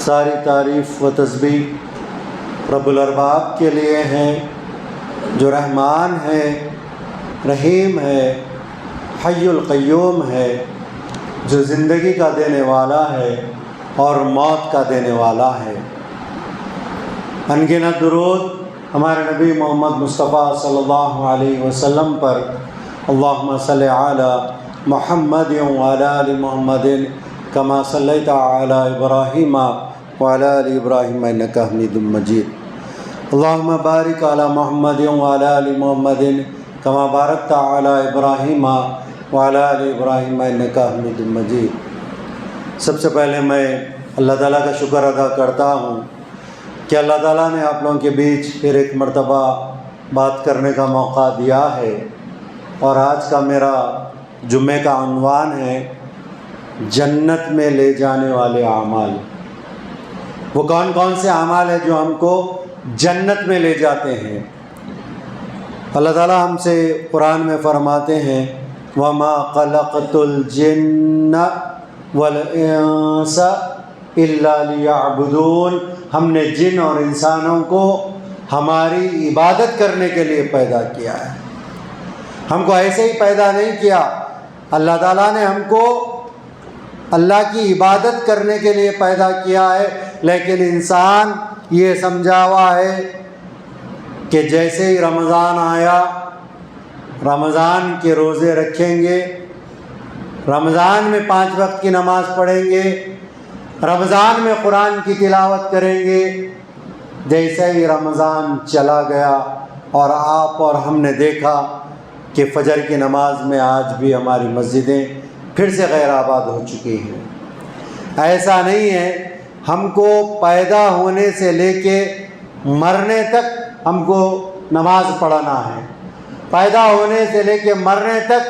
ساری تعریف و تسبیح رب الارباب کے لیے ہیں جو رحمان ہے، رحیم ہے، حی القیوم ہے، جو زندگی کا دینے والا ہے اور موت کا دینے والا ہے۔ انگنت درود ہمارے نبی محمد مصطفیٰ صلی اللہ علیہ وسلم پر، اللہم صلی علی محمد وعلی آل محمد کما صلیت علی ابراہیم وعلی آل ابراہیم انک حمید مجید، اللہم بارک علی محمد وعلی آل محمد کما بارکت علی ابراہیم وعلی آل ابراہیم انک حمید مجید۔ سب سے پہلے میں اللہ تعالیٰ کا شکر ادا کرتا ہوں کہ اللہ تعالیٰ نے آپ لوگوں کے بیچ پھر ایک مرتبہ بات کرنے کا موقع دیا ہے، اور آج کا میرا جمعے کا عنوان ہے جنت میں لے جانے والے اعمال۔ وہ کون کون سے اعمال ہیں جو ہم کو جنت میں لے جاتے ہیں؟ اللہ تعالیٰ ہم سے قرآن میں فرماتے ہیں وَمَا خَلَقْتُ الْجِنَّ وَالْإِنسَ إِلَّا لِيَعْبُدُونَ، ہم نے جن اور انسانوں کو ہماری عبادت کرنے کے لیے پیدا کیا ہے۔ ہم کو ایسے ہی پیدا نہیں کیا، اللہ تعالیٰ نے ہم کو اللہ کی عبادت کرنے کے لیے پیدا کیا ہے، لیکن انسان یہ سمجھا ہوا ہے کہ جیسے ہی رمضان آیا رمضان کے روزے رکھیں گے، رمضان میں 5 وقت کی نماز پڑھیں گے، رمضان میں قرآن کی تلاوت کریں گے۔ جیسے ہی رمضان چلا گیا اور آپ اور ہم نے دیکھا کہ فجر کی نماز میں آج بھی ہماری مسجدیں پھر سے غیر آباد ہو چکی ہیں۔ ایسا نہیں ہے، ہم کو پیدا ہونے سے لے کے مرنے تک ہم کو نماز پڑھنا ہے۔ پیدا ہونے سے لے کے مرنے تک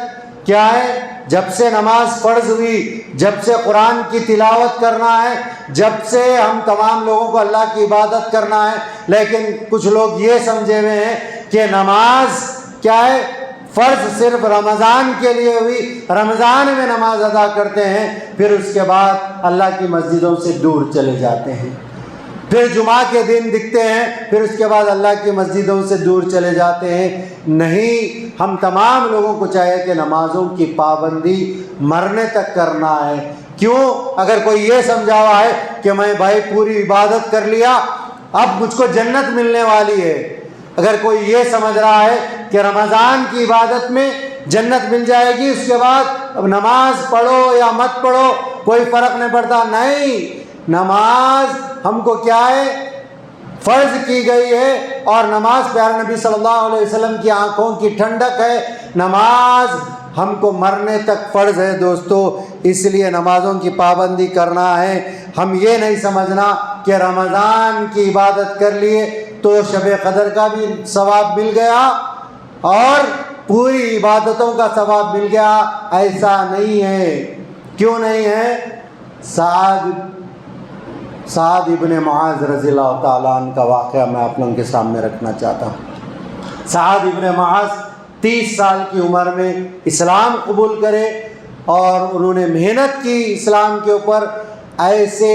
کیا ہے؟ جب سے نماز فرض ہوئی، جب سے قرآن کی تلاوت کرنا ہے، جب سے ہم تمام لوگوں کو اللہ کی عبادت کرنا ہے۔ لیکن کچھ لوگ یہ سمجھے ہوئے ہیں کہ نماز کیا ہے؟ فرض صرف رمضان کے لیے ہوئی، رمضان میں نماز ادا کرتے ہیں، پھر اس کے بعد اللہ کی مسجدوں سے دور چلے جاتے ہیں، پھر جمعہ کے دن دکھتے ہیں، پھر اس کے بعد اللہ کی مسجدوں سے دور چلے جاتے ہیں۔ نہیں، ہم تمام لوگوں کو چاہیے کہ نمازوں کی پابندی مرنے تک کرنا ہے۔ کیوں؟ اگر کوئی یہ سمجھا ہوا ہے کہ میں بھائی پوری عبادت کر لیا اب مجھ کو جنت ملنے والی ہے، اگر کوئی یہ سمجھ رہا ہے کہ رمضان کی عبادت میں جنت مل جائے گی، اس کے بعد اب نماز پڑھو یا مت پڑھو کوئی فرق نہیں پڑتا، نہیں، نماز ہم کو کیا ہے؟ فرض کی گئی ہے، اور نماز پیارے نبی صلی اللہ علیہ وسلم کی آنکھوں کی ٹھنڈک ہے۔ نماز ہم کو مرنے تک فرض ہے دوستو، اس لیے نمازوں کی پابندی کرنا ہے۔ ہم یہ نہیں سمجھنا کہ رمضان کی عبادت کر لیے تو شب قدر کا بھی ثواب مل گیا اور پوری عبادتوں کا ثواب مل گیا، ایسا نہیں ہے۔ کیوں نہیں ہے؟ سعد ابن معاذ رضی اللہ تعالیٰ عنہ کا واقعہ میں آپ لوگوں کے سامنے رکھنا چاہتا ہوں۔ سعد ابن معاذ 30 سال کی عمر میں اسلام قبول کرے، اور انہوں نے محنت کی اسلام کے اوپر، ایسے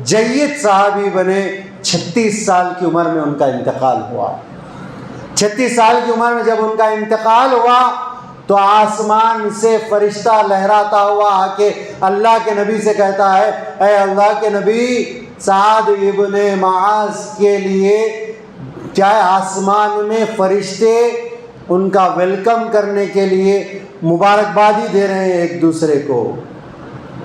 جید صحابی بنے۔ 36 سال کی عمر میں ان کا انتقال ہوا۔ 36 سال کی عمر میں جب ان کا انتقال ہوا تو آسمان سے فرشتہ لہراتا ہوا آ کے اللہ کے نبی سے کہتا ہے، اے اللہ کے نبی، سعد ابن معاذ کے لیے کیا آسمان میں فرشتے ان کا ویلکم کرنے کے لیے مبارکبادی دے رہے ہیں ایک دوسرے کو۔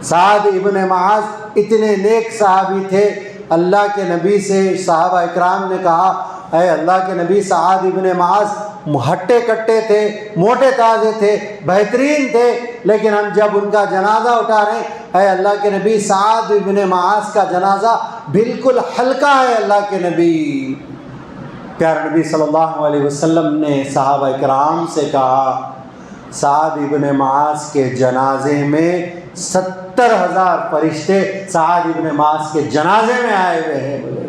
سعد ابن معاذ اتنے نیک صحابی تھے، اللہ کے نبی سے صحابہ اکرام نے کہا، اے اللہ کے نبی، سعد ابن معاذ ہٹے کٹے تھے، موٹے تازے تھے، بہترین تھے، لیکن ہم جب ان کا جنازہ اٹھا رہے ہیں، اے اللہ کے نبی، سعد ابن معاذ کا جنازہ بالکل ہلکا ہے اللہ کے نبی۔ پیارے نبی صلی اللہ علیہ وسلم نے صحابہ اکرام سے کہا، سعد ابن معاذ کے جنازے میں 70,000 فرشتے سعد ابن معاذ کے جنازے میں آئے ہوئے ہیں۔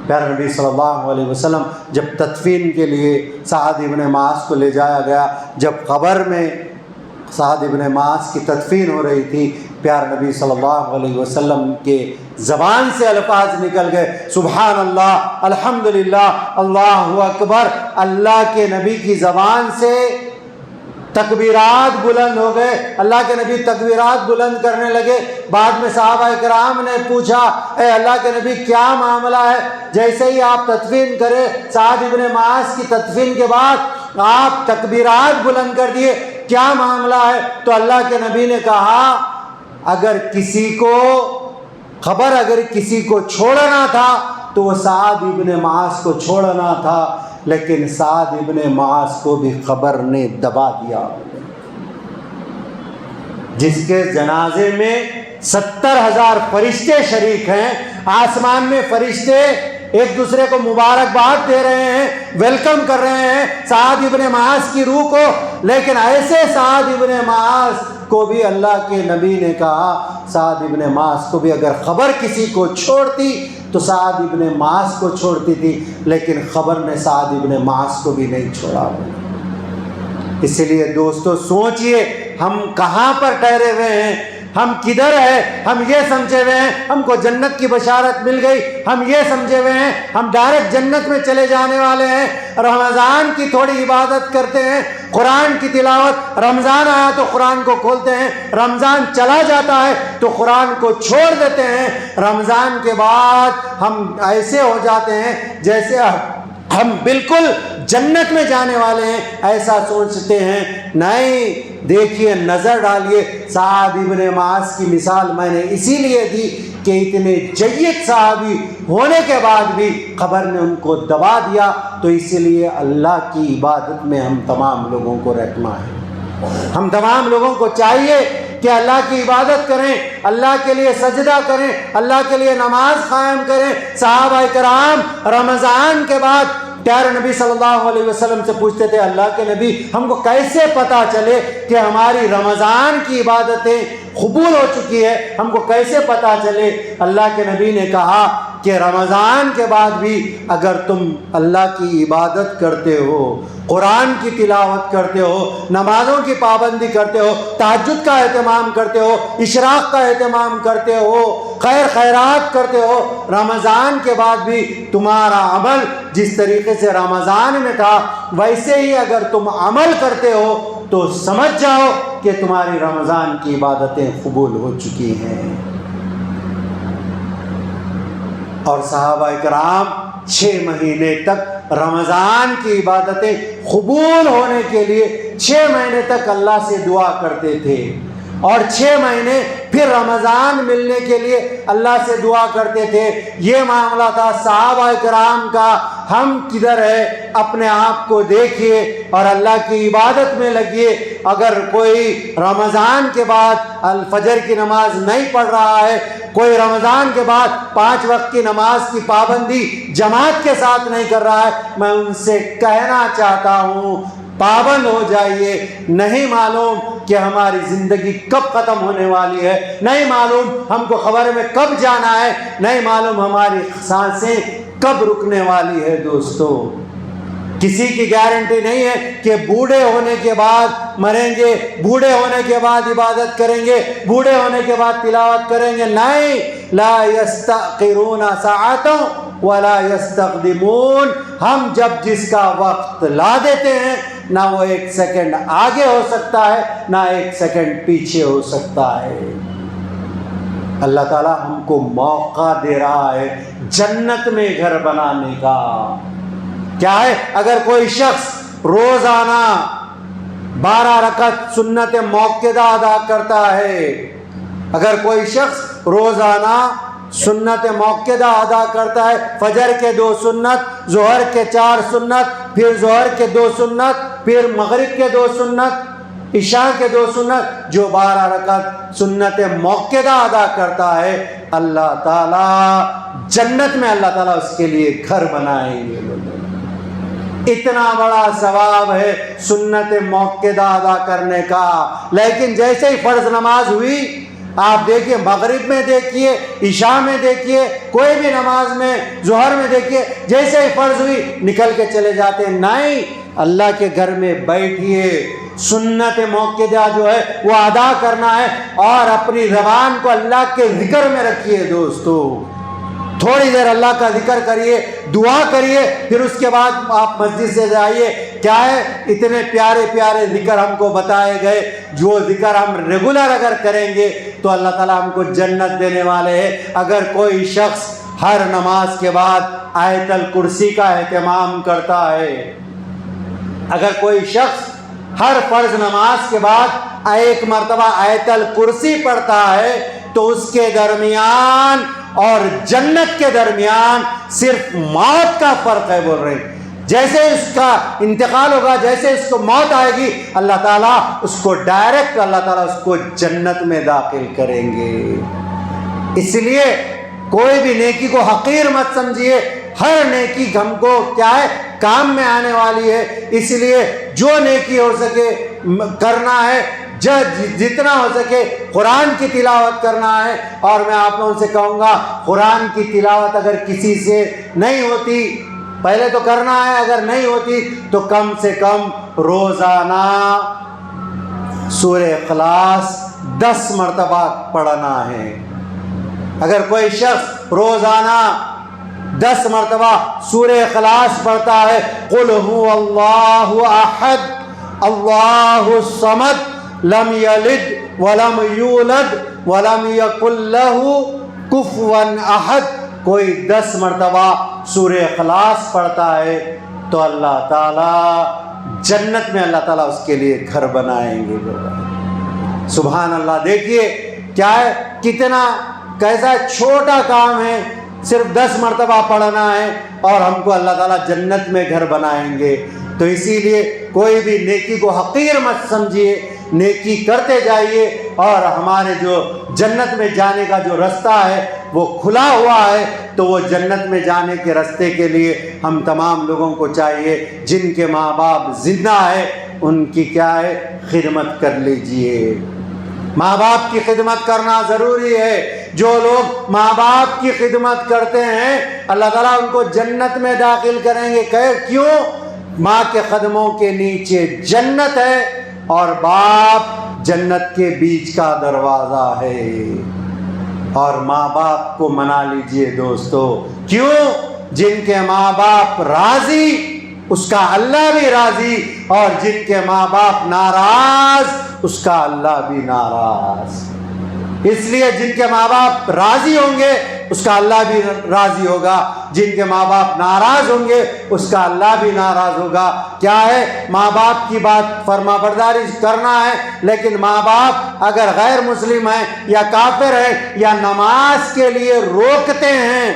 پیارے نبی صلی اللہ علیہ وسلم جب تدفین کے لیے سعد ابن معاذ کو لے جایا گیا، جب قبر میں سعد ابن معاذ کی تدفین ہو رہی تھی، پیارے نبی صلی اللہ علیہ وسلم کے زبان سے الفاظ نکل گئے، سبحان اللہ، الحمدللہ، اللہ اکبر۔ اللہ کے نبی کی زبان سے تکبیرات بلند ہو گئے، اللہ کے نبی تکبیرات بلند کرنے لگے۔ بعد میں صحابہ کرام نے پوچھا، اے اللہ کے نبی کیا معاملہ ہے؟ جیسے ہی آپ تدفین کرے، سعد ابن معاذ کی تدفین کے بعد آپ تکبیرات بلند کر دیے، کیا معاملہ ہے؟ تو اللہ کے نبی نے کہا اگر کسی کو چھوڑنا تھا تو وہ سعد ابن معاذ کو چھوڑنا تھا، لیکن سعد ابن معاذ کو بھی خبر نے دبا دیا، جس کے جنازے میں 70,000 فرشتے شریک ہیں۔ آسمان میں فرشتے ایک دوسرے کو مبارکباد دے رہے ہیں، ویلکم کر رہے ہیں سعد ابن معاذ کی روح کو، لیکن ایسے سعد ابن معاذ کو بھی اللہ کے نبی نے کہا، سعد ابن معاذ کو بھی اگر خبر کسی کو چھوڑتی تو سعد ابن معاذ کو چھوڑتی تھی، لیکن خبر نے سعد ابن معاذ کو بھی نہیں چھوڑا۔ اس لیے دوستو سوچئے ہم کہاں پر ٹھہرے ہوئے ہیں، ہم کدھر ہیں؟ ہم یہ سمجھے ہوئے ہیں ہم کو جنت کی بشارت مل گئی، ہم یہ سمجھے ہوئے ہیں ہم ڈائریکٹ جنت میں چلے جانے والے ہیں۔ رمضان کی تھوڑی عبادت کرتے ہیں، قرآن کی تلاوت، رمضان آیا تو قرآن کو کھولتے ہیں، رمضان چلا جاتا ہے تو قرآن کو چھوڑ دیتے ہیں۔ رمضان کے بعد ہم ایسے ہو جاتے ہیں جیسے ہم بالکل جنت میں جانے والے ہیں، ایسا سوچتے ہیں۔ نہیں، دیکھیے، نظر ڈالیے، سعد ابن معاذ کی مثال میں نے اسی لیے دی کہ اتنے جید صحابی ہونے کے بعد بھی خبر نے ان کو دبا دیا۔ تو اسی لیے اللہ کی عبادت میں ہم تمام لوگوں کو رہنا ہے، ہم تمام لوگوں کو چاہیے کہ اللہ کی عبادت کریں، اللہ کے لیے سجدہ کریں، اللہ کے لیے نماز قائم کریں۔ صحابہ کرام رمضان کے بعد پیارے نبی صلی اللہ علیہ وسلم سے پوچھتے تھے، اللہ کے نبی ہم کو کیسے پتہ چلے کہ ہماری رمضان کی عبادتیں قبول ہو چکی ہے، ہم کو کیسے پتہ چلے؟ اللہ کے نبی نے کہا کہ رمضان کے بعد بھی اگر تم اللہ کی عبادت کرتے ہو، قرآن کی تلاوت کرتے ہو، نمازوں کی پابندی کرتے ہو، تہجد کا اہتمام کرتے ہو، اشراق کا اہتمام کرتے ہو، خیر خیرات کرتے ہو، رمضان کے بعد بھی تمہارا عمل جس طریقے سے رمضان میں تھا ویسے ہی اگر تم عمل کرتے ہو تو سمجھ جاؤ کہ تمہاری رمضان کی عبادتیں قبول ہو چکی ہیں۔ اور صحابہ کرام 6 مہینے تک رمضان کی عبادتیں قبول ہونے کے لیے 6 مہینے تک اللہ سے دعا کرتے تھے، اور 6 مہینے پھر رمضان ملنے کے لیے اللہ سے دعا کرتے تھے۔ یہ معاملہ تھا صحابہ کرام کا۔ ہم کدھر ہے؟ اپنے آپ کو دیکھیے اور اللہ کی عبادت میں لگیے۔ اگر کوئی رمضان کے بعد الفجر کی نماز نہیں پڑھ رہا ہے، کوئی رمضان کے بعد 5 وقت کی نماز کی پابندی جماعت کے ساتھ نہیں کر رہا ہے، میں ان سے کہنا چاہتا ہوں پابند ہو جائیے۔ نہیں معلوم کہ ہماری زندگی کب ختم ہونے والی ہے، نہیں معلوم ہم کو خبر میں کب جانا ہے، نہیں معلوم ہماری سانسیں کب رکنے والی ہے۔ دوستو کسی کی گارنٹی نہیں ہے کہ بوڑھے ہونے کے بعد مریں گے، بوڑھے ہونے کے بعد عبادت کریں گے، بوڑھے ہونے کے بعد تلاوت کریں گے۔ نہیں، لا یستأخرون ساعۃ ولا یستقدمون۔ ہم جب جس کا وقت لا دیتے ہیں نہ وہ 1 سیکنڈ آگے ہو سکتا ہے نہ 1 سیکنڈ پیچھے ہو سکتا ہے۔ اللہ تعالیٰ ہم کو موقع دے رہا ہے جنت میں گھر بنانے کا۔ کیا ہے؟ اگر کوئی شخص روزانہ 12 رکعت سنت موقدہ ادا کرتا ہے، اگر کوئی شخص روزانہ سنت موقدہ ادا کرتا ہے، فجر کے 2 سنت، ظہر کے 4 سنت، پھر ظہر کے 2 سنت، پھر مغرب کے 2 سنت، عشاء کے 2 سنت، جو 12 رکعت سنت موقدہ ادا کرتا ہے، اللہ تعالیٰ جنت میں اللہ تعالیٰ اس کے لیے گھر بنائیں گے۔ اتنا بڑا ثواب ہے سنت موقدہ ادا کرنے کا۔ لیکن جیسے ہی فرض نماز ہوئی، آپ دیکھیے، مغرب میں دیکھیے، عشاء میں دیکھیے، کوئی بھی نماز میں، ظہر میں دیکھیے، جیسے ہی فرض ہوئی نکل کے چلے جاتے ہیں۔ نہیں، اللہ کے گھر میں بیٹھیے، سنت موقدہ جو ہے وہ ادا کرنا ہے، اور اپنی زبان کو اللہ کے ذکر میں رکھیے دوستو۔ تھوڑی دیر اللہ کا ذکر کریے، دعا کریے، پھر اس کے بعد آپ مسجد سے جائیے۔ کیا ہے، اتنے پیارے پیارے ذکر ہم کو بتائے گئے، جو ذکر ہم ریگولر اگر کریں گے تو اللہ تعالیٰ ہم کو جنت دینے والے ہیں۔ اگر کوئی شخص ہر نماز کے بعد آیت الکرسی کا اہتمام کرتا ہے، اگر کوئی شخص ہر فرض نماز کے بعد ایک مرتبہ آیت الکرسی پڑھتا ہے تو اس کے درمیان اور جنت کے درمیان صرف موت کا فرق ہے۔ بول رہے ہیں جیسے اس کا انتقال ہوگا، جیسے اس کو موت آئے گی، اللہ تعالیٰ اس کو ڈائریکٹ اللہ تعالیٰ اس کو جنت میں داخل کریں گے۔ اس لیے کوئی بھی نیکی کو حقیر مت سمجھیے، ہر نیکی ہم کو کیا ہے، کام میں آنے والی ہے۔ اس لیے جو نیکی ہو سکے کرنا ہے، جتنا ہو سکے قرآن کی تلاوت کرنا ہے۔ اور میں آپ لوگوں سے کہوں گا، قرآن کی تلاوت اگر کسی سے نہیں ہوتی، پہلے تو کرنا ہے، اگر نہیں ہوتی تو کم سے کم روزانہ سورہ اخلاص 10 مرتبہ پڑھنا ہے۔ اگر کوئی شخص روزانہ 10 مرتبہ سورہ اخلاص پڑھتا ہے، قل هو اللہ احد اللہ الصمد لم یلد ولم یولد ولم یکن لہ کفوا احد، کوئی 10 مرتبہ سورہ اخلاص پڑھتا ہے تو اللہ تعالیٰ جنت میں اللہ تعالیٰ اس کے لیے گھر بنائیں گے۔ سبحان اللہ، دیکھیے کیا ہے، کتنا کیسا چھوٹا کام ہے، صرف 10 مرتبہ پڑھنا ہے اور ہم کو اللہ تعالیٰ جنت میں گھر بنائیں گے۔ تو اسی لیے کوئی بھی نیکی کو حقیر مت سمجھیے، نیکی کرتے جائیے، اور ہمارے جو جنت میں جانے کا جو رستہ ہے وہ کھلا ہوا ہے۔ تو وہ جنت میں جانے کے راستے کے لیے ہم تمام لوگوں کو چاہیے، جن کے ماں باپ زندہ ہے ان کی کیا ہے، خدمت کر لیجئے۔ ماں باپ کی خدمت کرنا ضروری ہے۔ جو لوگ ماں باپ کی خدمت کرتے ہیں اللہ تعالیٰ ان کو جنت میں داخل کریں گے۔ کیوں؟ ماں کے قدموں کے نیچے جنت ہے، اور باپ جنت کے بیچ کا دروازہ ہے۔ اور ماں باپ کو منا لیجئے دوستو، کیوں؟ جن کے ماں باپ راضی اس کا اللہ بھی راضی، اور جن کے ماں باپ ناراض اس کا اللہ بھی ناراض۔ اس لیے جن کے ماں باپ راضی ہوں گے اس کا اللہ بھی راضی ہوگا، جن کے ماں باپ ناراض ہوں گے اس کا اللہ بھی ناراض ہوگا۔ کیا ہے، ماں باپ کی بات فرما برداری کرنا ہے، لیکن ماں باپ اگر غیر مسلم ہیں یا کافر ہیں یا نماز کے لیے روکتے ہیں،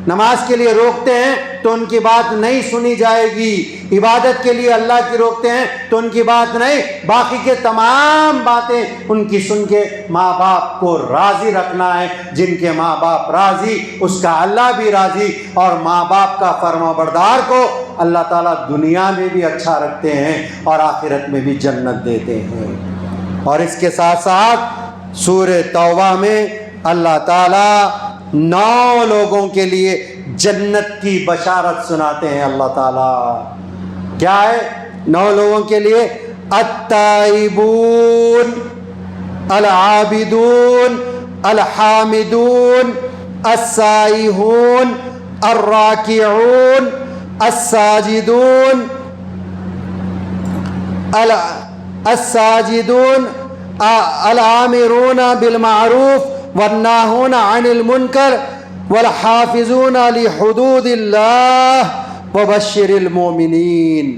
نماز کے لیے روکتے ہیں تو ان کی بات نہیں سنی جائے گی۔ عبادت کے لیے اللہ کی روکتے ہیں تو ان کی بات نہیں، باقی کے تمام باتیں ان کی سن کے ماں باپ کو راضی رکھنا ہے۔ جن کے ماں باپ راضی اس کا اللہ بھی راضی، اور ماں باپ کا فرما بردار کو اللہ تعالیٰ دنیا میں بھی اچھا رکھتے ہیں اور آخرت میں بھی جنت دیتے ہیں۔ اور اس کے ساتھ ساتھ سورہ توبہ میں اللہ تعالیٰ 9 لوگوں کے لیے جنت کی بشارت سناتے ہیں۔ اللہ تعالیٰ کیا ہے، 9 لوگوں کے لیے، التائبون العابدون الحامدون السائحون الراکعون الساجدون الساجدون العامرون بالمعروف والناہون عن المنکر والحافظون لحدود اللہ وبشر المؤمنین۔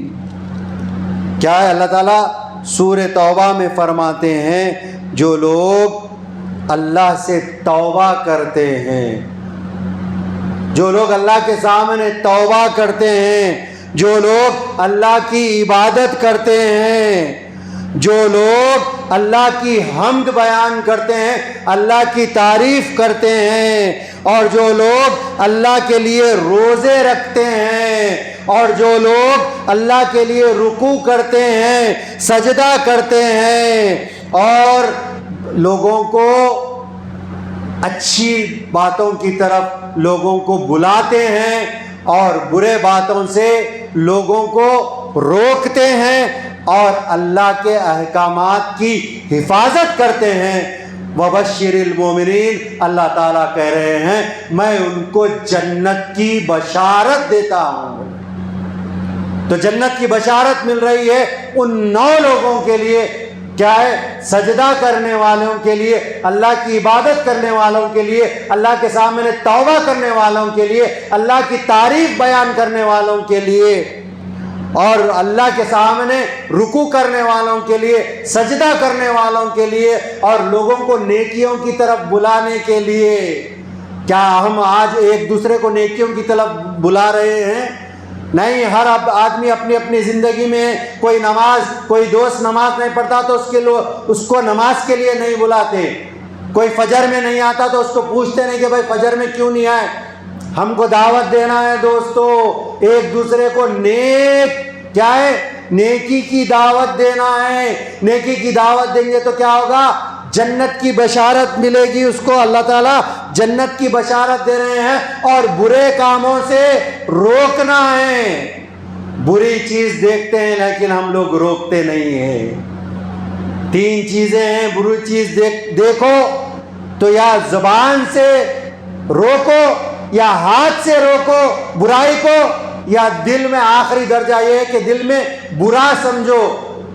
کیا ہے، اللہ تعالیٰ سورہ توبہ میں فرماتے ہیں جو لوگ اللہ سے توبہ کرتے ہیں، جو لوگ اللہ کے سامنے توبہ کرتے ہیں، جو لوگ اللہ کی عبادت کرتے ہیں، جو لوگ اللہ کی حمد بیان کرتے ہیں، اللہ کی تعریف کرتے ہیں، اور جو لوگ اللہ کے لیے روزے رکھتے ہیں، اور جو لوگ اللہ کے لیے رکوع کرتے ہیں، سجدہ کرتے ہیں، اور لوگوں کو اچھی باتوں کی طرف لوگوں کو بلاتے ہیں اور برے باتوں سے لوگوں کو روکتے ہیں، اور اللہ کے احکامات کی حفاظت کرتے ہیں، وبشر المومنین، اللہ تعالیٰ کہہ رہے ہیں میں ان کو جنت کی بشارت دیتا ہوں۔ تو جنت کی بشارت مل رہی ہے ان 9 لوگوں کے لیے، کیا ہے؟ سجدہ کرنے والوں کے لیے، اللہ کی عبادت کرنے والوں کے لیے، اللہ کے سامنے توبہ کرنے والوں کے لیے، اللہ کی تعریف بیان کرنے والوں کے لیے، اور اللہ کے سامنے رکوع کرنے والوں کے لیے، سجدہ کرنے والوں کے لیے، اور لوگوں کو نیکیوں کی طرف بلانے کے لیے۔ کیا ہم آج ایک دوسرے کو نیکیوں کی طرف بلا رہے ہیں؟ نہیں، ہر آدمی اپنی اپنی زندگی میں، کوئی دوست نماز نہیں پڑھتا تو اس کو نماز کے لیے نہیں بلاتے، کوئی فجر میں نہیں آتا تو اس کو پوچھتے نہیں کہ بھائی فجر میں کیوں نہیں آئے۔ ہم کو دعوت دینا ہے دوستو، ایک دوسرے کو نیکی کی دعوت دینا ہے۔ نیکی کی دعوت دیں گے تو کیا ہوگا؟ جنت کی بشارت ملے گی اس کو، اللہ تعالیٰ جنت کی بشارت دے رہے ہیں، اور برے کاموں سے روکنا ہے۔ بری چیز دیکھتے ہیں لیکن ہم لوگ روکتے نہیں ہیں۔ 3 چیزیں ہیں، بری چیز دیکھو تو یا زبان سے روکو، یا ہاتھ سے روکو برائی کو، یا دل میں آخری درجہ یہ ہے کہ دل میں برا سمجھو۔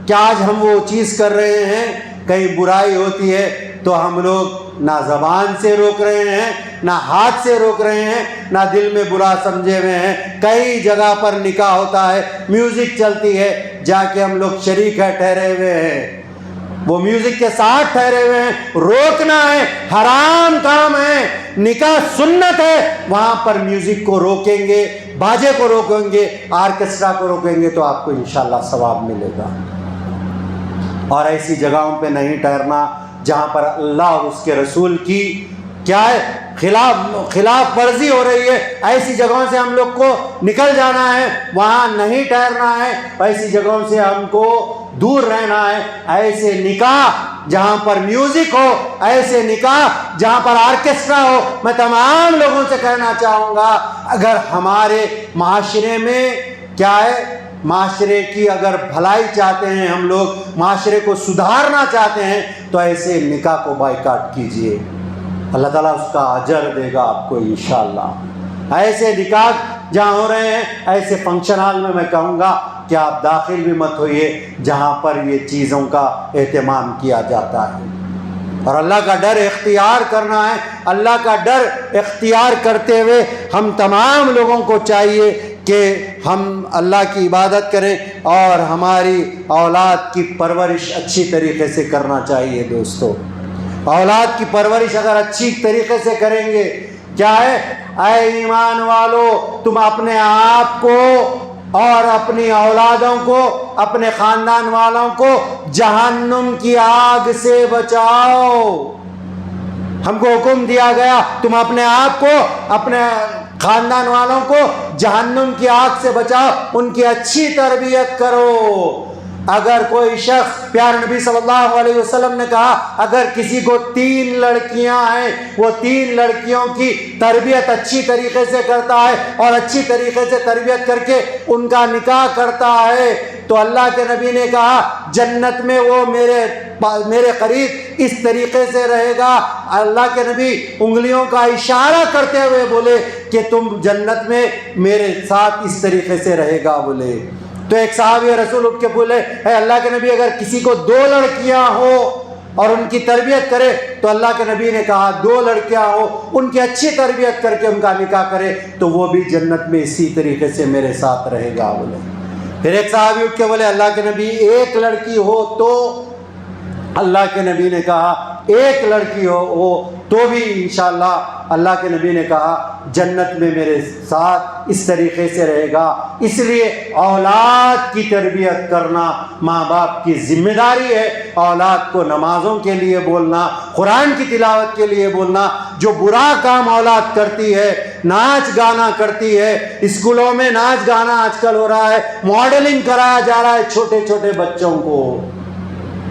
کیا آج ہم وہ چیز کر رہے ہیں؟ کہیں برائی ہوتی ہے تو ہم لوگ نہ زبان سے روک رہے ہیں، نہ ہاتھ سے روک رہے ہیں، نہ دل میں برا سمجھے ہوئے ہیں۔ کئی جگہ پر نکاح ہوتا ہے، میوزک چلتی ہے، جا کے ہم لوگ شریک ہے، ٹھہرے ہوئے ہیں، وہ میوزک کے ساتھ ٹھہرے ہوئے ہیں۔ روکنا ہے، حرام کام ہے، نکاح سنت ہے، وہاں پر میوزک کو روکیں گے، باجے کو روکیں گے، آرکیسٹرا کو روکیں گے تو آپ کو انشاءاللہ ثواب ملے گا۔ اور ایسی جگہوں پہ نہیں ٹھہرنا جہاں پر اللہ اور اس کے رسول کی کیا ہے خلاف ورزی ہو رہی ہے۔ ایسی جگہوں سے ہم لوگ کو نکل جانا ہے، وہاں نہیں ٹھہرنا ہے، ایسی جگہوں سے ہم کو دور رہنا ہے۔ ایسے نکاح جہاں پر میوزک ہو، ایسے نکاح جہاں پر آرکیسٹرا ہو، میں تمام لوگوں سے کہنا چاہوں گا اگر ہمارے معاشرے میں کیا ہے، معاشرے کی اگر بھلائی چاہتے ہیں، ہم لوگ معاشرے کو سدھارنا چاہتے ہیں تو ایسے نکاح کو بائیکاٹ کیجئے، اللہ تعالیٰ اس کا اجر دے گا آپ کو انشاءاللہ۔ ایسے نکاح جہاں ہو رہے ہیں، ایسے فنکشن ہال میں کہوں گا کہ آپ داخل بھی مت ہوئیے جہاں پر یہ چیزوں کا اہتمام کیا جاتا ہے۔ اور اللہ کا ڈر اختیار کرنا ہے۔ اللہ کا ڈر اختیار کرتے ہوئے ہم تمام لوگوں کو چاہیے کہ ہم اللہ کی عبادت کریں اور ہماری اولاد کی پرورش اچھی طریقے سے کرنا چاہیے۔ دوستو، اولاد کی پرورش اگر اچھی طریقے سے کریں گے، کیا ہے، اے ایمان والو، تم اپنے آپ کو اور اپنی اولادوں کو، اپنے خاندان والوں کو جہنم کی آگ سے بچاؤ۔ ہم کو حکم دیا گیا تم اپنے آپ کو، اپنے خاندان والوں کو جہنم کی آگ سے بچاؤ، ان کی اچھی تربیت کرو۔ اگر کوئی شخص، پیارے نبی صلی اللہ علیہ وسلم نے کہا اگر کسی کو 3 لڑکیاں ہیں، وہ 3 لڑکیوں کی تربیت اچھی طریقے سے کرتا ہے اور اچھی طریقے سے تربیت کر کے ان کا نکاح کرتا ہے تو اللہ کے نبی نے کہا جنت میں وہ میرے قریب اس طریقے سے رہے گا۔ اللہ کے نبی انگلیوں کا اشارہ کرتے ہوئے بولے کہ تم جنت میں میرے ساتھ اس طریقے سے رہے گا بولے۔ تو ایک صحابی رسول اٹھ کے بولے اے اللہ کے نبی اگر کسی کو 2 لڑکیاں ہو اور ان کی تربیت کرے تو اللہ کے نبی نے کہا 2 لڑکیاں ہو، ان کی اچھی تربیت کر کے ان کا نکاح کرے تو وہ بھی جنت میں اسی طریقے سے میرے ساتھ رہے گا بولے۔ پھر ایک صحابی اٹھ کے بولے اللہ کے نبی 1 لڑکی ہو تو؟ اللہ کے نبی نے کہا 1 لڑکی ہو تو بھی انشاءاللہ اللہ کے نبی نے کہا جنت میں میرے ساتھ اس طریقے سے رہے گا۔ اس لیے اولاد کی تربیت کرنا ماں باپ کی ذمہ داری ہے۔ اولاد کو نمازوں کے لیے بولنا، قرآن کی تلاوت کے لیے بولنا۔ جو برا کام اولاد کرتی ہے، ناچ گانا کرتی ہے، اسکولوں میں ناچ گانا آج کل ہو رہا ہے، ماڈلنگ کرایا جا رہا ہے چھوٹے چھوٹے بچوں کو۔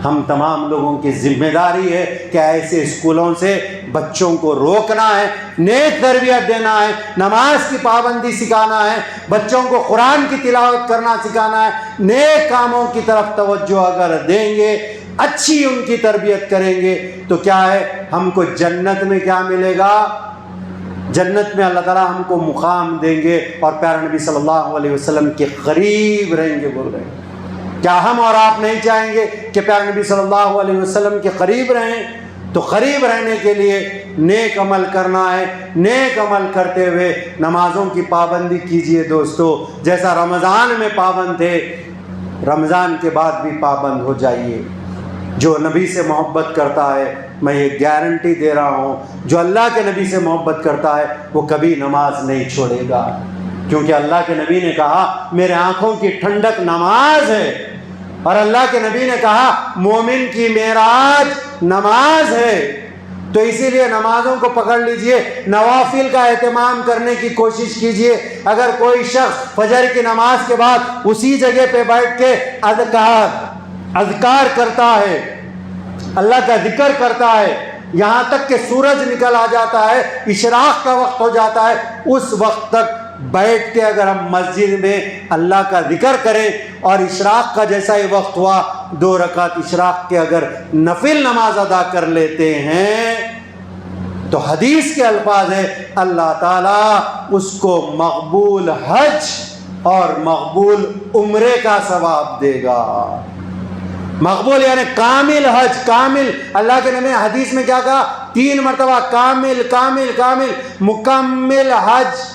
ہم تمام لوگوں کی ذمہ داری ہے کہ ایسے اسکولوں سے بچوں کو روکنا ہے، نیک تربیت دینا ہے، نماز کی پابندی سکھانا ہے، بچوں کو قرآن کی تلاوت کرنا سکھانا ہے، نیک کاموں کی طرف توجہ اگر دیں گے، اچھی ان کی تربیت کریں گے تو کیا ہے، ہم کو جنت میں کیا ملے گا؟ جنت میں اللہ تعالیٰ ہم کو مقام دیں گے اور پیارے نبی صلی اللہ علیہ وسلم کے قریب رہیں گے۔ بول رہے ہیں کیا ہم اور آپ نہیں چاہیں گے کہ پیارے نبی صلی اللہ علیہ وسلم کے قریب رہیں؟ تو قریب رہنے کے لیے نیک عمل کرنا ہے، نیک عمل کرتے ہوئے نمازوں کی پابندی کیجئے دوستو، جیسا رمضان میں پابند تھے رمضان کے بعد بھی پابند ہو جائیے۔ جو نبی سے محبت کرتا ہے، میں یہ گارنٹی دے رہا ہوں، جو اللہ کے نبی سے محبت کرتا ہے وہ کبھی نماز نہیں چھوڑے گا، کیونکہ اللہ کے نبی نے کہا میرے آنکھوں کی ٹھنڈک نماز ہے، اور اللہ کے نبی نے کہا مومن کی معراج نماز ہے۔ تو اسی لیے نمازوں کو پکڑ لیجئے، نوافل کا اہتمام کرنے کی کوشش کیجئے۔ اگر کوئی شخص فجر کی نماز کے بعد اسی جگہ پہ بیٹھ کے اذکار کرتا ہے، اللہ کا ذکر کرتا ہے، یہاں تک کہ سورج نکل آ جاتا ہے، اشراق کا وقت ہو جاتا ہے، اس وقت تک بیٹھ کے اگر ہم مسجد میں اللہ کا ذکر کریں اور اشراق کا جیسا ہی وقت ہوا 2 رکعت اشراق کے اگر نفل نماز ادا کر لیتے ہیں تو حدیث کے الفاظ ہے اللہ تعالیٰ اس کو مقبول حج اور مقبول عمرے کا ثواب دے گا۔ مقبول یعنی کامل حج، کامل، اللہ کے نبی حدیث میں کیا کہا؟ 3 مرتبہ کامل کامل کامل، مکمل حج۔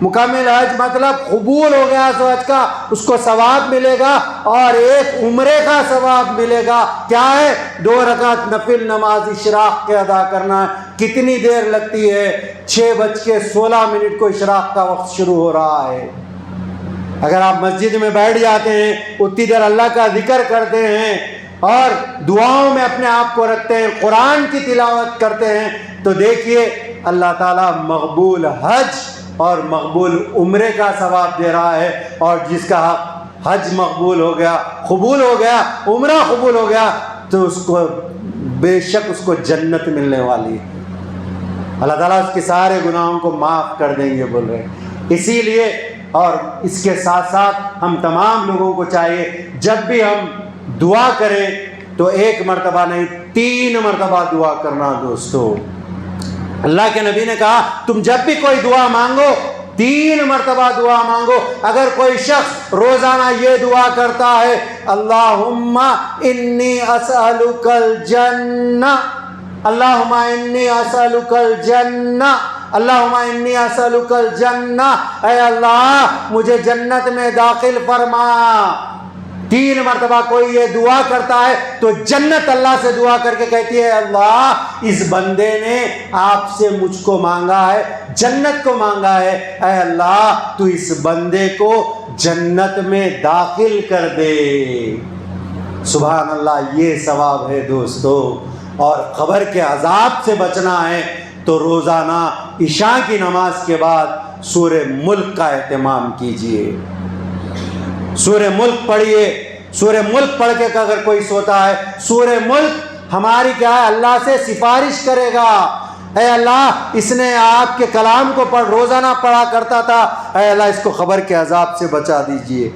مکمل حج مطلب قبول ہو گیا اس حج کا، اس کو ثواب ملے گا اور ایک عمرے کا ثواب ملے گا۔ کیا ہے؟ 2 رکعت نفل نماز اشراق کے ادا کرنا ہے۔ کتنی دیر لگتی ہے؟ 6:16 کو اشراق کا وقت شروع ہو رہا ہے۔ اگر آپ مسجد میں بیٹھ جاتے ہیں، اتنی دیر اللہ کا ذکر کرتے ہیں اور دعاؤں میں اپنے آپ کو رکھتے ہیں، قرآن کی تلاوت کرتے ہیں، تو دیکھیے اللہ تعالیٰ مقبول حج اور مقبول عمرے کا ثواب دے رہا ہے، اور جس کا حج مقبول ہو گیا، قبول ہو گیا، عمرہ قبول ہو گیا، تو اس کو بے شک اس کو جنت ملنے والی ہے۔ اللہ تعالیٰ اس کے سارے گناہوں کو معاف کر دیں گے، بول رہے ہیں۔ اسی لیے اور اس کے ساتھ ساتھ ہم تمام لوگوں کو چاہیے جب بھی ہم دعا کریں تو 1 مرتبہ نہیں 3 مرتبہ دعا کرنا دوستو۔ اللہ کے نبی نے کہا تم جب بھی کوئی دعا مانگو 3 مرتبہ دعا مانگو۔ اگر کوئی شخص روزانہ یہ دعا کرتا ہے اللہم انی اسألک الجنہ، اللہم انی اسألک الجنہ، اللہم انی اسألک الجنہ، اے اللہ مجھے جنت میں داخل فرما۔ 3 مرتبہ کوئی یہ دعا کرتا ہے تو جنت اللہ سے دعا کر کے کہتی ہے اللہ اس بندے نے آپ سے مجھ کو مانگا ہے، جنت کو مانگا ہے، اے اللہ تو اس بندے کو جنت میں داخل کر دے۔ سبحان اللہ، یہ ثواب ہے دوستو۔ اور قبر کے عذاب سے بچنا ہے تو روزانہ عشاء کی نماز کے بعد سورہ ملک کا اہتمام کیجئے۔ سورہ ملک پڑھیے۔ سورہ ملک پڑھ کے اگر کوئی سوتا ہے، سورہ ملک ہماری کیا ہے؟ اللہ سے سفارش کرے گا، اے اللہ اس نے آپ کے کلام کو روزانہ پڑھا کرتا تھا، اے اللہ اس کو قبر کے عذاب سے بچا دیجئے۔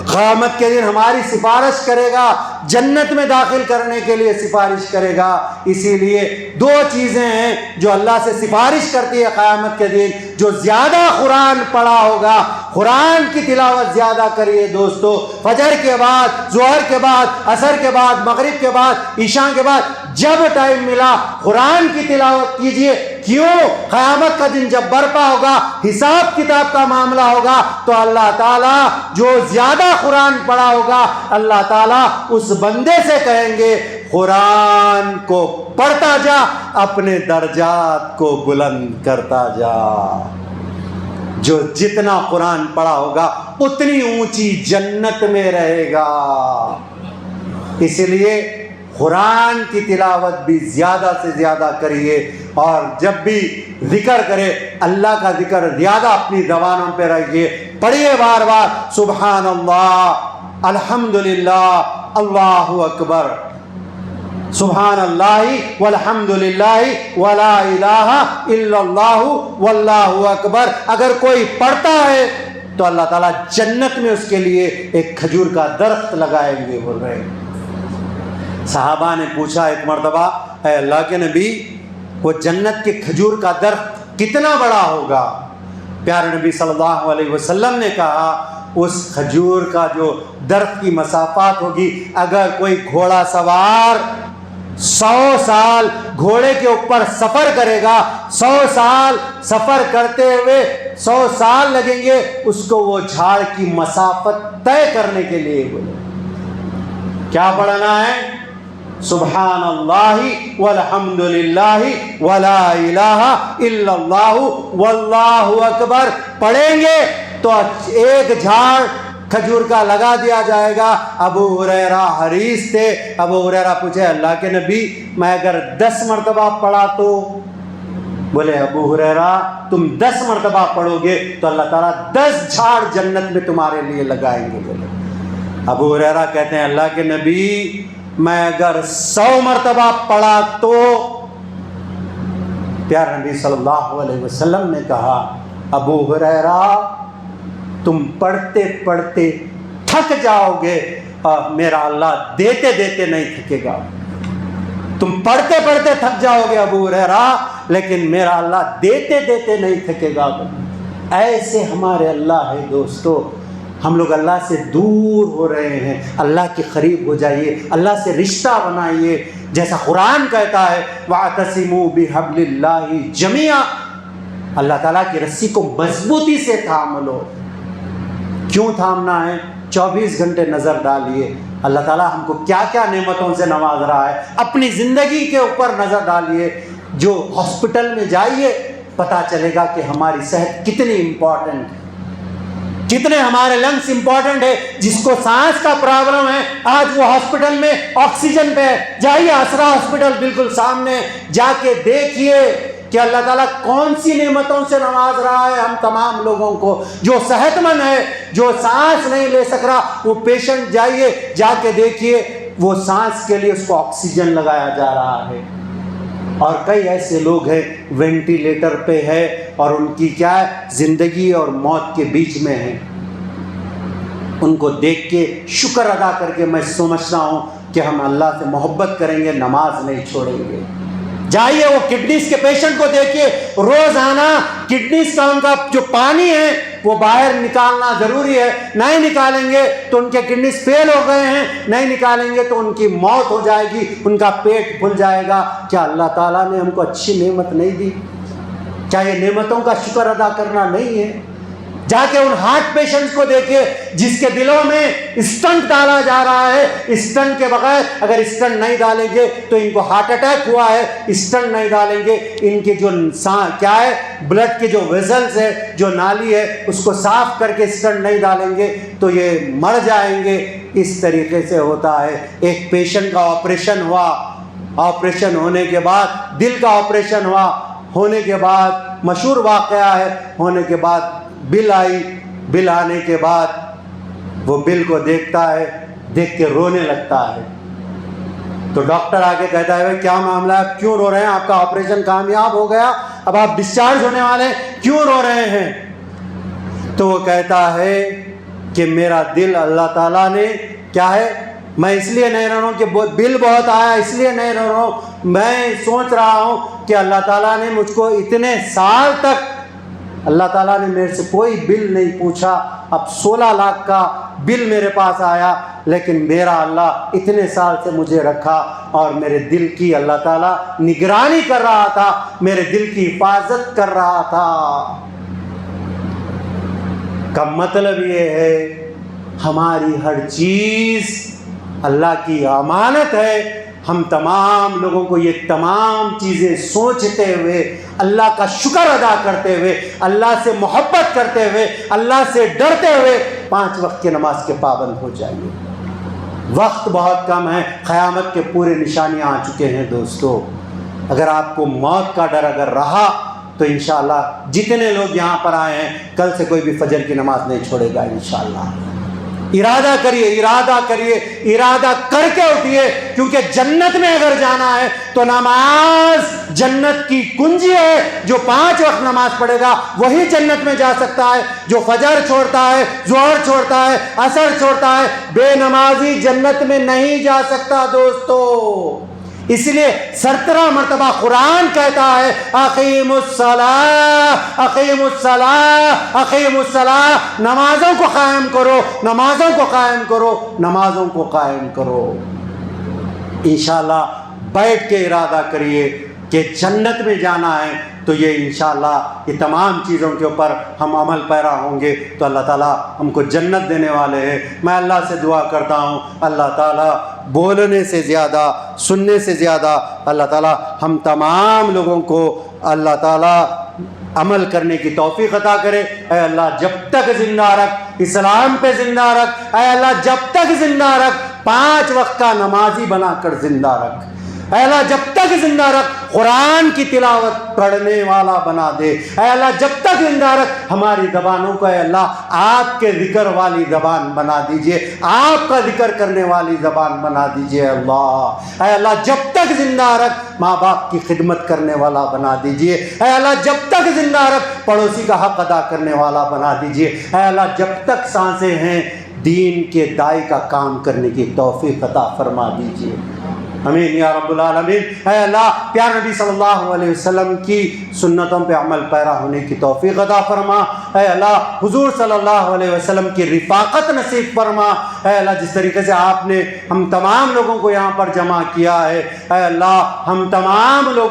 قیامت کے دن ہماری سفارش کرے گا، جنت میں داخل کرنے کے لیے سفارش کرے گا۔ اسی لیے 2 چیزیں ہیں جو اللہ سے سفارش کرتی ہے قیامت کے دن۔ جو زیادہ قرآن پڑھا ہوگا، قرآن کی تلاوت زیادہ کریے دوستو، فجر کے بعد، ظہر کے بعد، عصر کے بعد، مغرب کے بعد، عشاء کے بعد، جب ٹائم ملا قرآن کی تلاوت کیجئے۔ کیوں؟ قیامت کا دن جب برپا ہوگا، حساب کتاب کا معاملہ ہوگا، تو اللہ تعالیٰ جو زیادہ قرآن پڑھا ہوگا اللہ تعالیٰ اس بندے سے کہیں گے قرآن کو پڑھتا جا، اپنے درجات کو بلند کرتا جا۔ جو جتنا قرآن پڑھا ہوگا اتنی اونچی جنت میں رہے گا۔ اس لیے قرآن کی تلاوت بھی زیادہ سے زیادہ کریے، اور جب بھی ذکر کرے اللہ کا ذکر زیادہ اپنی زبانوں پہ رکھیے۔ پڑھیے بار بار سبحان اللہ، الحمدللہ، اللہ اکبر، سبحان اللہ والحمد للہ ولا الہ الا اللہ واللہ اکبر اگر کوئی پڑھتا ہے تو اللہ تعالیٰ جنت میں اس کے لیے ایک کھجور کا درخت لگائیں گے. بول رہے ہیں. صحابہ نے پوچھا ایک مرتبہ اے اللہ کے نبی وہ جنت کے کھجور کا درخت کتنا بڑا ہوگا؟ پیارے نبی صلی اللہ علیہ وسلم نے کہا اس کھجور کا جو درخت کی مسافات ہوگی، اگر کوئی گھوڑا سوار 100 سال گھوڑے کے اوپر سفر کرے گا، 100 سال سفر کرتے ہوئے 100 سال لگیں گے اس کو وہ جھاڑ کی مسافت طے کرنے کے لیے. بولے کیا پڑھنا ہے؟ سبحان اللہ والحمد للہ ولا الہ الا اللہ واللہ اکبر پڑھیں گے تو ایک جھاڑ کھجور کا لگا دیا جائے گا. ابو ہریرہ حریص تھے. ابو ہریرہ پوچھے اللہ کے نبی میں اگر 10 مرتبہ پڑھا تو؟ بولے ابو ہریرہ تم 10 مرتبہ پڑھو گے تو اللہ تعالیٰ 10 جھاڑ جنت میں تمہارے لیے لگائیں گے. بولے ابو ہریرہ کہتے ہیں اللہ کے نبی میں اگر 100 مرتبہ پڑھا تو؟ پیارے نبی صلی اللہ علیہ وسلم نے کہا ابو ہریرہ تم پڑھتے پڑھتے تھک جاؤ گے اور میرا اللہ دیتے دیتے نہیں تھکے گا. تم پڑھتے پڑھتے تھک جاؤ گے ابو ہریرہ لیکن میرا اللہ دیتے دیتے نہیں تھکے گا. ایسے ہمارے اللہ ہے دوستو. ہم لوگ اللہ سے دور ہو رہے ہیں. اللہ کے قریب ہو جائیے, اللہ سے رشتہ بنائیے. جیسا قرآن کہتا ہے وَاعْتَصِمُوا بِحَبْلِ اللَّهِ جَمِيعًا, اللہ تعالیٰ کی رسی کو مضبوطی سے تھام لو. کیوں تھامنا ہے؟ 24 گھنٹے نظر ڈالیے اللہ تعالیٰ ہم کو کیا کیا نعمتوں سے نواز رہا ہے. اپنی زندگی کے اوپر نظر ڈالیے. جو ہاسپٹل میں جائیے پتہ چلے گا کہ ہماری صحت کتنی امپورٹنٹ ہے, کتنے ہمارے لنگس امپورٹنٹ ہے. جس کو سانس کا پرابلم ہے آج وہ ہاسپٹل میں آکسیجن پہ ہے. جائیے اسرا ہاسپٹل بالکل سامنے, جا کے دیکھیے کہ اللہ تعالیٰ کون سی نعمتوں سے نواز رہا ہے ہم تمام لوگوں کو. جو صحت مند ہے, جو سانس نہیں لے سک رہا, وہ پیشنٹ جائیے جا کے دیکھیے وہ سانس کے لیے اس کو آکسیجن لگایا جا رہا ہے. اور کئی ایسے لوگ ہیں وینٹیلیٹر پہ ہے اور ان کی کیا ہے زندگی اور موت کے بیچ میں ہے. ان کو دیکھ کے شکر ادا کر کے میں سمجھتا ہوں کہ ہم اللہ سے محبت کریں گے, نماز نہیں چھوڑیں گے. جائیے وہ کڈنیز کے پیشنٹ کو دیکھیے, روزانہ کڈنیز کا ان کا جو پانی ہے وہ باہر نکالنا ضروری ہے. نہیں نکالیں گے تو ان کے کڈنیز فیل ہو گئے ہیں, نہیں نکالیں گے تو ان کی موت ہو جائے گی, ان کا پیٹ پھل جائے گا. کیا اللہ تعالیٰ نے ہم کو اچھی نعمت نہیں دی؟ کیا یہ نعمتوں کا شکر ادا کرنا نہیں ہے؟ جا کے ان ہارٹ پیشنٹس کو دیکھیے جس کے دلوں میں اسٹنٹ ڈالا جا رہا ہے. اسٹنٹ کے بغیر اگر اسٹنٹ نہیں ڈالیں گے تو ان کو ہارٹ اٹیک ہوا ہے. اسٹنٹ نہیں ڈالیں گے, ان کے جو کیا ہے بلڈ کے جو ویزلز ہے, جو نالی ہے, اس کو صاف کر کے اسٹنٹ نہیں ڈالیں گے تو یہ مر جائیں گے. اس طریقے سے ہوتا ہے. ایک پیشنٹ کا آپریشن ہوا, آپریشن ہونے کے بعد دل کا آپریشن ہوا, ہونے کے بعد مشہور واقعہ ہے, ہونے کے بعد بل آئی. بل آنے کے بعد وہ بل کو دیکھتا ہے, دیکھ کے رونے لگتا ہے. تو ڈاکٹر آ کے کہتا ہے کیا معاملہ ہے, کیوں رو رہے ہیں؟ آپ کا آپریشن کامیاب ہو گیا, اب آپ ڈسچارج ہونے والے ہیں, کیوں رو رہے ہیں؟ تو وہ کہتا ہے کہ میرا دل اللہ تعالیٰ نے کیا ہے, میں اس لیے نہیں رو رہا ہوں کہ بل بہت آیا اس لیے نہیں رو رہا ہوں, میں سوچ رہا ہوں کہ اللہ تعالیٰ نے مجھ کو اتنے سال تک اللہ تعالیٰ نے میرے سے کوئی بل نہیں پوچھا, اب 16 لاکھ کا بل میرے پاس آیا, لیکن میرا اللہ اتنے سال سے مجھے رکھا اور میرے دل کی اللہ تعالیٰ نگرانی کر رہا تھا, میرے دل کی حفاظت کر رہا تھا. کا مطلب یہ ہے ہماری ہر چیز اللہ کی امانت ہے. ہم تمام لوگوں کو یہ تمام چیزیں سوچتے ہوئے, اللہ کا شکر ادا کرتے ہوئے, اللہ سے محبت کرتے ہوئے, اللہ سے ڈرتے ہوئے 5 وقت کی نماز کے پابند ہو جائیے. وقت بہت کم ہے, قیامت کے پورے نشانیاں آ چکے ہیں دوستو. اگر آپ کو موت کا ڈر اگر رہا تو انشاءاللہ جتنے لوگ یہاں پر آئے ہیں کل سے کوئی بھی فجر کی نماز نہیں چھوڑے گا انشاءاللہ. ارادہ کریے، ارادہ کریے، ارادہ کر کے اٹھیے، کیونکہ جنت میں اگر جانا ہے تو نماز جنت کی کنجی ہے۔ جو 5 وقت نماز پڑھے گا وہی جنت میں جا سکتا ہے۔ جو فجر چھوڑتا ہے، ظہر چھوڑتا ہے، عصر چھوڑتا ہے، بے نمازی جنت میں نہیں جا سکتا دوستو۔ اس لیے 17 مرتبہ قرآن کہتا ہے اقیموا الصلاۃ، اقیموا الصلاۃ، اقیموا الصلاۃ، نمازوں کو قائم کرو، نمازوں کو قائم کرو، نمازوں کو قائم کرو۔ انشاءاللہ بیٹھ کے ارادہ کریے کہ جنت میں جانا ہے تو یہ انشاءاللہ یہ تمام چیزوں کے اوپر ہم عمل پیرا ہوں گے تو اللہ تعالیٰ ہم کو جنت دینے والے ہیں۔ میں اللہ سے دعا کرتا ہوں اللہ تعالیٰ بولنے سے زیادہ، سننے سے زیادہ اللہ تعالیٰ ہم تمام لوگوں کو اللہ تعالیٰ عمل کرنے کی توفیق عطا کرے۔ اے اللہ جب تک زندہ رکھ، اسلام پہ زندہ رکھ، اے اللہ جب تک زندہ رکھ، 5 وقت کا نمازی بنا کر زندہ رکھ، اے اللہ جب تک زندہ رکھ قرآن کی تلاوت پڑھنے والا بنا دے، اے اللہ جب تک زندہ رکھ ہماری زبانوں کو اے اللہ آپ کے ذکر والی زبان بنا دیجئے، آپ کا ذکر کرنے والی زبان بنا دیجئے اللہ۔ اے اللہ جب تک زندہ رکھ ماں باپ کی خدمت کرنے والا بنا دیجئے، اے اللہ جب تک زندہ رکھ پڑوسی کا حق ادا کرنے والا بنا دیجئے، اے اللہ جب تک سانسیں ہیں دین کے دائی کا کام کرنے کی توفیق عطا فرما دیجئے، امین یا رب العالمین۔ اے اللہ پیارے نبی صلی اللہ علیہ وسلم کی سنتوں پہ عمل پیرا ہونے کی توفیق عطا فرما۔ اے اللہ حضور صلی اللہ علیہ وسلم کی رفاقت نصیب فرما۔ اے اللہ جس طریقے سے آپ نے ہم تمام لوگوں کو یہاں پر جمع کیا ہے، اے اللہ ہم تمام لوگ